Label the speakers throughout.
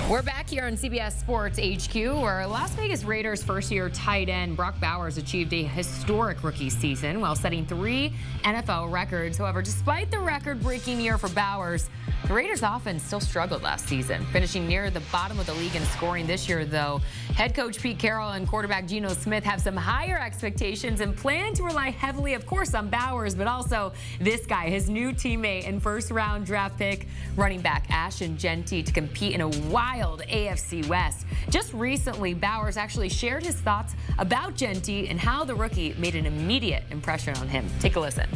Speaker 1: We're back here on CBS Sports HQ, where Las Vegas Raiders first-year tight end Brock Bowers achieved a historic rookie season while setting 3 NFL records. However, despite the record-breaking year for Bowers, the Raiders offense still struggled last season, finishing near the bottom of the league in scoring this year, though. Head coach Pete Carroll and quarterback Geno Smith have some higher expectations and plan to rely heavily, of course, on Bowers, but also this guy, his new teammate and first-round draft pick, running back Ashton Jeanty, to compete in a wild AFC West. Just recently, Bowers actually shared his thoughts about Jeanty and how the rookie made an immediate impression on him. Take a listen.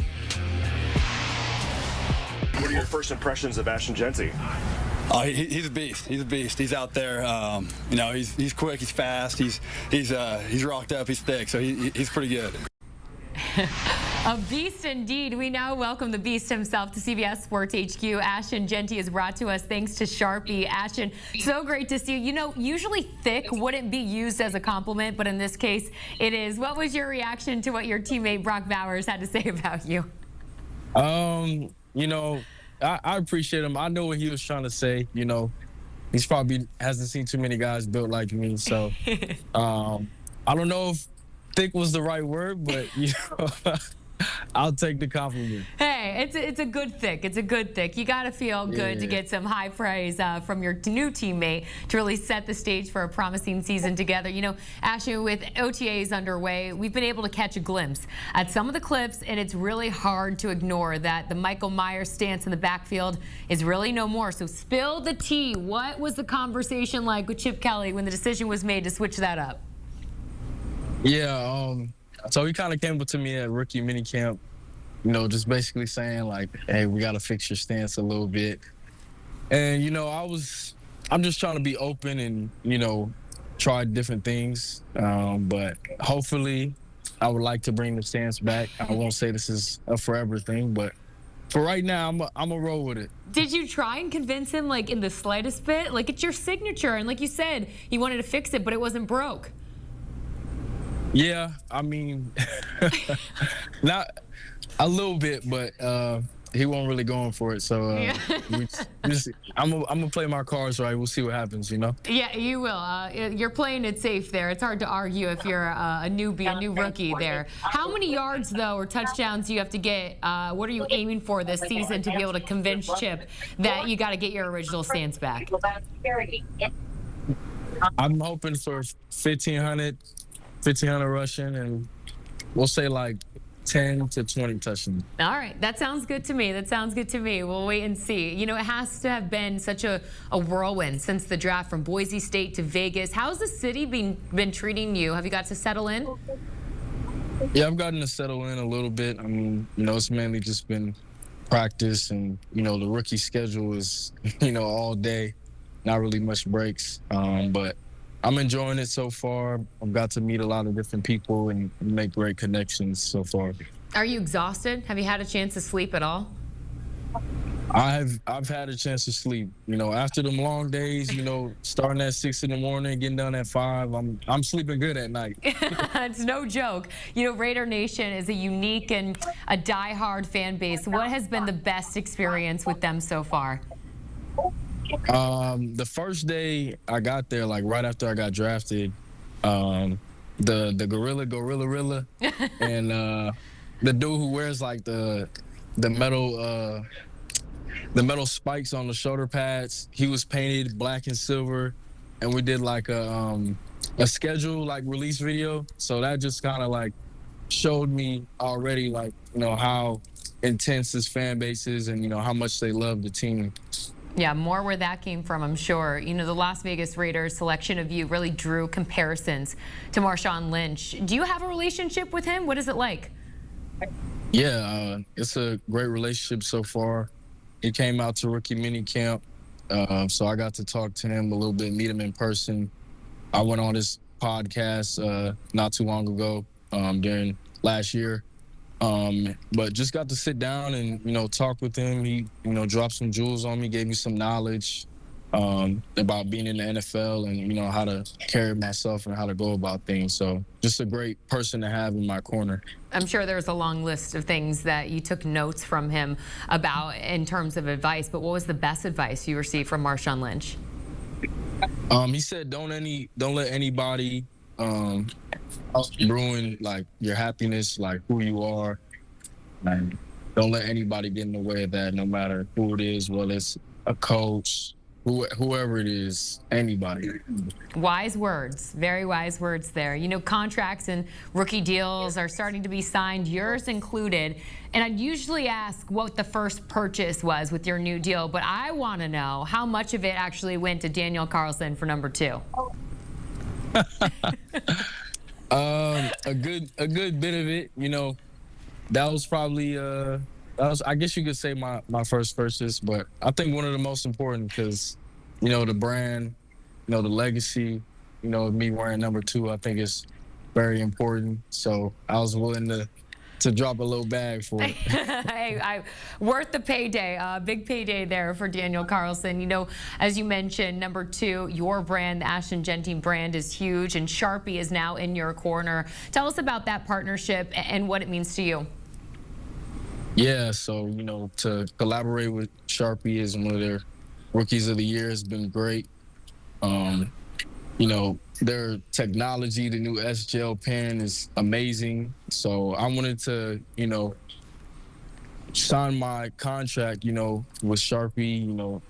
Speaker 2: What are your first impressions of Ashton Jeanty?
Speaker 3: Oh, he's a beast. He's a beast. He's out there. You know, he's quick. He's fast. He's rocked up. He's thick. So he's pretty good.
Speaker 1: A beast indeed. We now welcome the beast himself to CBS Sports HQ. Ashton Jeanty is brought to us thanks to Sharpie. Ashton, so great to see you. You know, usually thick wouldn't be used as a compliment, but in this case, it is. What was your reaction to what your teammate Brock Bowers had to say about you?
Speaker 4: You know, I appreciate him. I know what he was trying to say. You know, he's probably hasn't seen too many guys built like me. So I don't know if thick was the right word, but you know, I'll take the compliment.
Speaker 1: Hey, it's a good thick. It's a good thick. You got to feel good to get some high praise from your new teammate to really set the stage for a promising season together. You know, Ashton, with OTAs underway, we've been able to catch a glimpse at some of the clips, and it's really hard to ignore that the Michael Myers stance in the backfield is really no more. So spill the tea. What was the conversation like with Chip Kelly when the decision was made to switch that up?
Speaker 4: Yeah, so he kind of came up to me at rookie minicamp, you know, just basically saying like, hey, we got to fix your stance a little bit. And, you know, I'm just trying to be open and, you know, try different things. But hopefully I would like to bring the stance back. I won't say this is a forever thing, but for right now, I'm gonna roll with it.
Speaker 1: Did you try and convince him, like, in the slightest bit? Like, it's your signature. And like you said, you wanted to fix it, but it wasn't broke.
Speaker 4: Yeah, I mean, not a little bit, but he won't really going for it. So I'm gonna play my cards right. We'll see what happens, you know?
Speaker 1: Yeah, you will. You're playing it safe there. It's hard to argue if you're a newbie, a new rookie there. How many yards, though, or touchdowns do you have to get? What are you aiming for this season to be able to convince Chip that you got to get your original stance back?
Speaker 4: I'm hoping for 1,500 rushing, and we'll say like 10 to 20 touchdowns.
Speaker 1: All right, that sounds good to me. That sounds good to me. We'll wait and see. You know, it has to have been such a whirlwind since the draft, from Boise State to Vegas. How's the city been treating you? Have you got to settle in?
Speaker 4: Yeah, I've gotten to settle in a little bit. I mean, you know, it's mainly just been practice, and, you know, the rookie schedule is, you know, all day, not really much breaks. But I'm enjoying it so far. I've got to meet a lot of different people and make great connections so far.
Speaker 1: Are you exhausted? Have you had a chance to sleep at all?
Speaker 4: I've had a chance to sleep. You know, after them long days, you know, starting at 6 in the morning, getting done at 5, I'm sleeping good at night.
Speaker 1: It's no joke. You know, Raider Nation is a unique and a diehard fan base. What has been the best experience with them so far?
Speaker 4: The first day I got there, like right after I got drafted, the gorilla and the dude who wears like the metal spikes on the shoulder pads, he was painted black and silver, and we did like a schedule, like, release video. So that just kind of like showed me already, like, you know, how intense this fan base is, and, you know, how much they love the team.
Speaker 1: Yeah, more where that came from, I'm sure. You know, the Las Vegas Raiders selection of you really drew comparisons to Marshawn Lynch. Do you have a relationship with him? What is it like?
Speaker 4: Yeah, it's a great relationship so far. He came out to rookie minicamp, so I got to talk to him a little bit, meet him in person. I went on his podcast not too long ago, during last year. But just got to sit down and, you know, talk with him. He, you know, dropped some jewels on me, gave me some knowledge about being in the NFL and, you know, how to carry myself and how to go about things. So just a great person to have in my corner.
Speaker 1: I'm sure there's a long list of things that you took notes from him about in terms of advice, but what was the best advice you received from Marshawn Lynch?
Speaker 4: He said don't let anybody ruin like your happiness, like who you are. And don't let anybody get in the way of that, no matter who it is, whether it's a coach, whoever it is, anybody.
Speaker 1: Wise words, very wise words there. You know, contracts and rookie deals are starting to be signed, yours included. And I'd usually ask what the first purchase was with your new deal, but I want to know how much of it actually went to Daniel Carlson for number 2.
Speaker 4: A good bit of it, you know. That was probably I guess you could say my first purchase, but I think one of the most important because, you know, the brand, you know, the legacy, you know, me wearing number 2, I think is very important. So I was willing to drop a little bag for it.
Speaker 1: Hey, worth the payday, big payday there for Daniel Carlson. You know, as you mentioned, number 2, your brand, the Ashton Jeanty brand, is huge, and Sharpie is now in your corner. Tell us about that partnership and what it means to you.
Speaker 4: Yeah, so, you know, to collaborate with Sharpie as one of their rookies of the year has been great. You know, their technology, the new S-Gel pen is amazing. So I wanted to, you know, sign my contract, you know, with Sharpie, you know,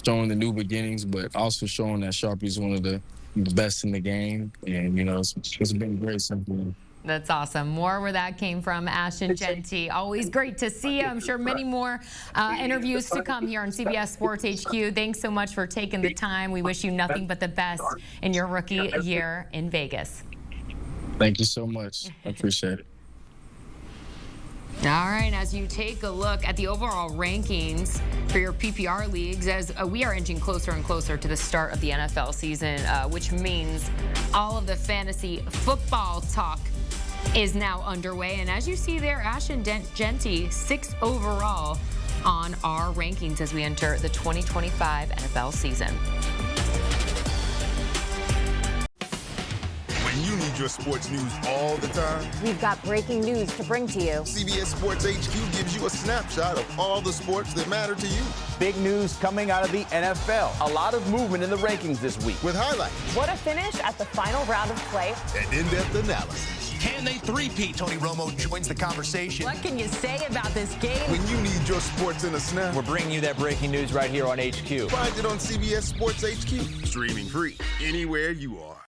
Speaker 4: showing the new beginnings, but also showing that Sharpie is one of the best in the game. And, you know, it's been great simply.
Speaker 1: That's awesome. More where that came from, Ashton Jeanty. Always great to see you. I'm sure many more interviews to come here on CBS Sports HQ. Thanks so much for taking the time. We wish you nothing but the best in your rookie year in Vegas.
Speaker 4: Thank you so much. I appreciate it.
Speaker 1: All right, as you take a look at the overall rankings for your PPR leagues, as we are inching closer and closer to the start of the NFL season, which means all of the fantasy football talk is now underway. And as you see there, Ashton Jeanty, 6th overall on our rankings as we enter the 2025 NFL season.
Speaker 5: When you need your sports news all the time,
Speaker 6: we've got breaking news to bring to you.
Speaker 5: CBS Sports HQ gives you a snapshot of all the sports that matter to you.
Speaker 7: Big news coming out of the NFL. A lot of movement in the rankings this week.
Speaker 5: With highlights.
Speaker 6: What a finish at the final round of play.
Speaker 5: And in-depth analysis.
Speaker 8: Can they three-peat? Tony Romo joins the conversation.
Speaker 6: What can you say about this game?
Speaker 5: When you need your sports in a snap,
Speaker 7: we're bringing you that breaking news right here on HQ.
Speaker 5: Find it on CBS Sports HQ. Streaming free anywhere you are.